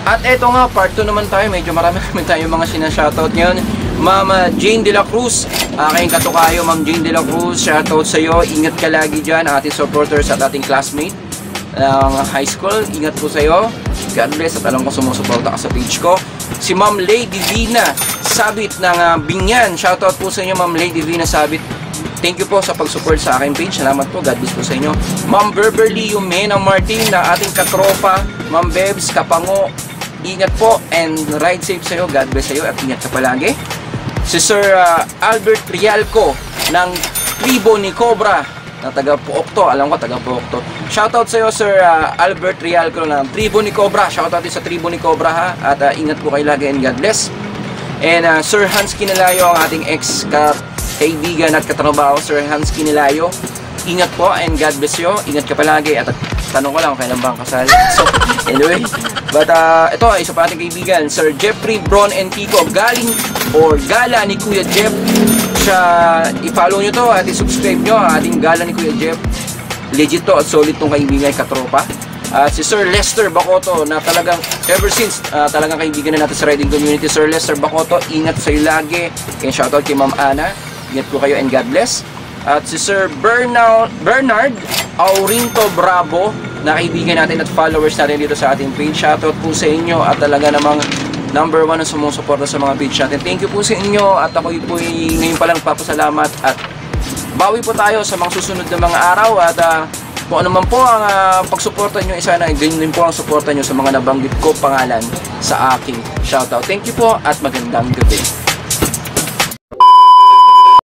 At eto nga, part 2 naman tayo. Medyo marami tayong mga sinashoutout ngayon. Ma'am Jane De La Cruz, aking katukayo, Ma'am Jane De La Cruz, shoutout sa iyo. Ingat ka lagi dyan, ating supporters at ating classmate ng high school. Ingat po sa iyo. God bless at alam ko sumusuporta ka sa page ko. Si Ma'am Lady Divina Sabit ng Binyan. Shoutout po sa inyo, Ma'am Lady Divina Sabit. Thank you po sa pag-support sa aking page. Salamat po. God bless po sa inyo. Ma'am Beverly Yumena Martin na ating katropa. Ma'am Bebs Kapango. Ingat po and ride safe sa iyo. God bless sa iyo at ingat ka palagi. Si Sir Albert Rialco ng Tribo ni Cobra na taga Puokto. Alam ko taga Puokto. Shoutout sa iyo, Sir Albert Rialco ng Tribo ni Cobra. Shoutout din sa Tribo ni Cobra ha. At ingat po kayo lagi and God bless. And Sir Hans Kinelayo, ang ating ex-kaibigan at katrabaho, Sir Hans Kinelayo. Ingat po and God bless you. Ingat ka palagi. At tanong ko lang, kailan ba ang kasal? So, anyway. But ito, isa pa ating kaibigan, Sir Jeffrey Bron and Kiko. Galing or gala ni Kuya Jeff. Siya, i-follow nyo to at i-subscribe nyo ang ating gala ni Kuya Jeff. Legit to at solid tong kaibigan katropa. At si Sir Lester Bacoto na talagang ever since talagang kaibigan na natin sa riding community. Sir Lester Bacoto, ingat sa iyo lagi. And shoutout kay Ma'am Ana. Ingat po kayo and God bless. At si Sir Bernard Aurinto Bravo na kaibigan natin at followers natin dito sa ating page. Shoutout po sa inyo at talaga namang number 1 na sumusuporta sa mga page natin. Thank you po sa inyo at ako po ngayon pa lang papasalamat at bawi po tayo sa mga susunod na mga araw at kung ano man po ang pagsuporta nyo, isa na ganyan din po ang suporta nyo sa mga nabanggit ko pangalan sa aking shoutout. Thank you po at magandang gabi.